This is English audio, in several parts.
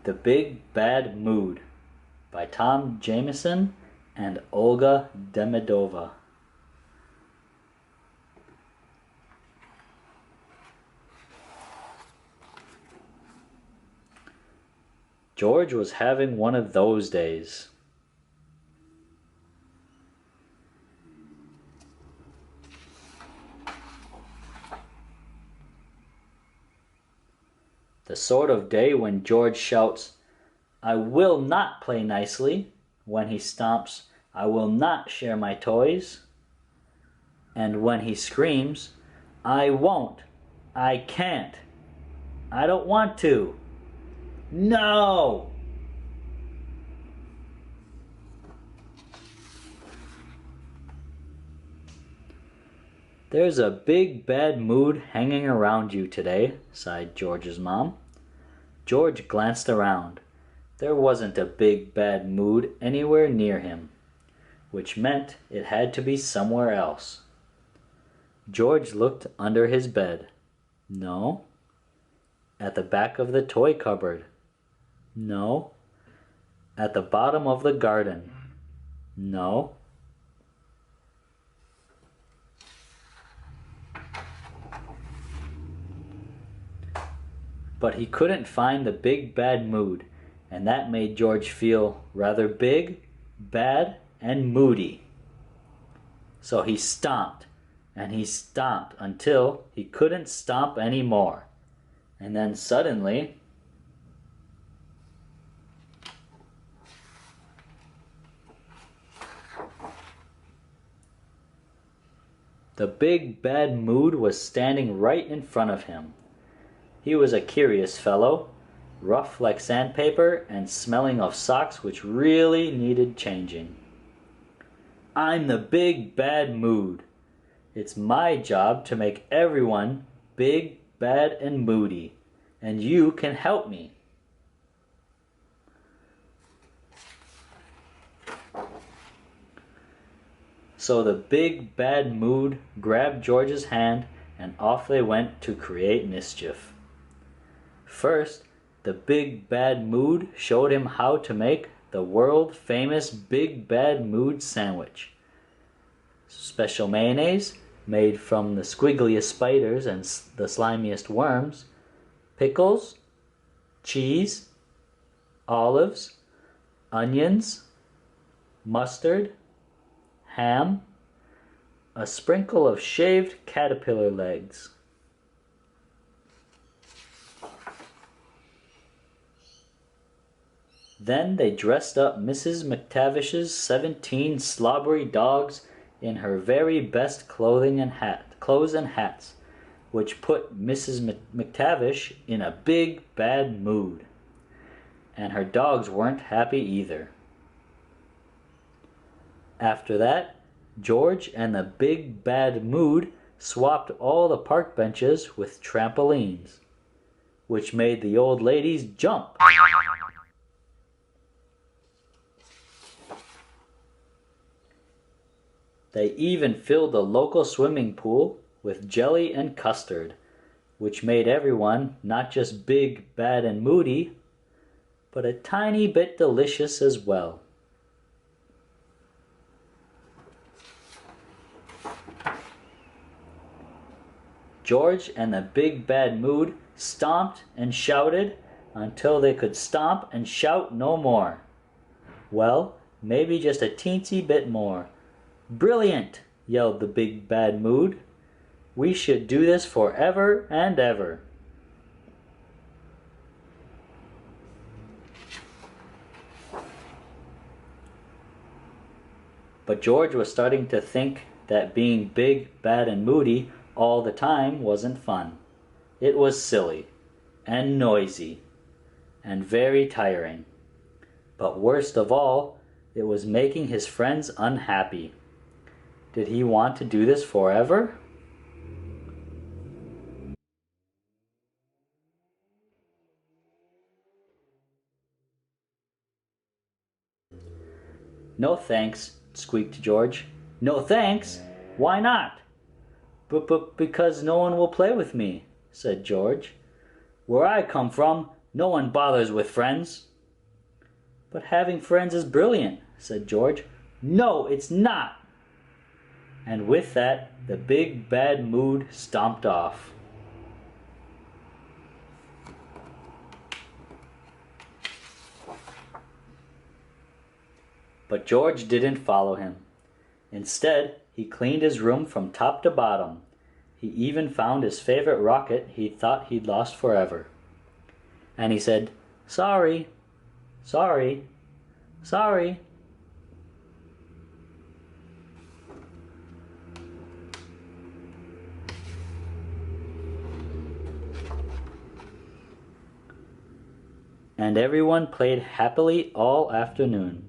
The Big Bad Mood by Jamieson and Olga Demidova. George was having one of those days. The sort of day when George shouts, "I will not play nicely," when he stomps, "I will not share my toys," and when he screams, "I won't, I can't, I don't want to, no!" "There's a big bad mood hanging around you today," sighed George's mom. George glanced around. There wasn't a big bad mood anywhere near him, which meant it had to be somewhere else. George looked under his bed. No. At the back of the toy cupboard. No. At the bottom of the garden. No. But he couldn't find the big bad mood, and that made George feel rather big, bad, and moody. So he stomped, and he stomped until he couldn't stomp any more. And then suddenly, the big bad mood was standing right in front of him. He was a curious fellow, rough like sandpaper and smelling of socks which really needed changing. "I'm the big bad mood. It's my job to make everyone big, bad, and moody, and you can help me." So the big bad mood grabbed George's hand and off they went to create mischief. First, the big bad mood showed him how to make the world-famous big bad mood sandwich. Special mayonnaise made from the squiggliest spiders and the slimiest worms, pickles, cheese, olives, onions, mustard, ham, a sprinkle of shaved caterpillar legs. Then they dressed up Mrs. McTavish's 17 slobbery dogs in her very best clothes and hats, which put Mrs. McTavish in a big bad mood. And her dogs weren't happy either. After that, George and the big bad mood swapped all the park benches with trampolines, which made the old ladies jump. They even filled the local swimming pool with jelly and custard, which made everyone not just big, bad, and moody, but a tiny bit delicious as well. George and the big bad mood stomped and shouted until they could stomp and shout no more. Well, maybe just a teensy bit more. "Brilliant!" yelled the big bad mood. "We should do this forever and ever." But George was starting to think that being big, bad, and moody all the time wasn't fun. It was silly, and noisy, and very tiring. But worst of all, it was making his friends unhappy. Did he want to do this forever? "No thanks," squeaked George. "No thanks? Why not?" But because no one will play with me," said George. "Where I come from, No one bothers with friends." "But having friends is brilliant," said George. "No, it's not." And with that, the big bad mood stomped off. But George didn't follow him. Instead, he cleaned his room from top to bottom. He even found his favorite rocket he thought he'd lost forever. And he said, "Sorry, sorry, sorry." And everyone played happily all afternoon.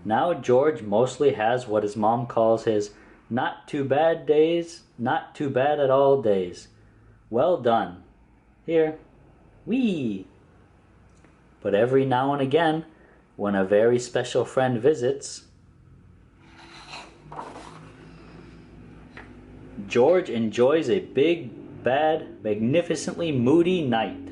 Now George mostly has what his mom calls his not too bad days, not too bad at all days. Well done. Here. Whee! But every now and again, when a very special friend visits, George enjoys a big, bad, magnificently moody night.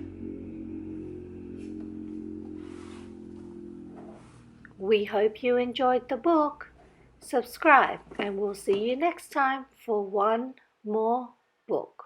We hope you enjoyed the book. Subscribe and we'll see you next time for one more book.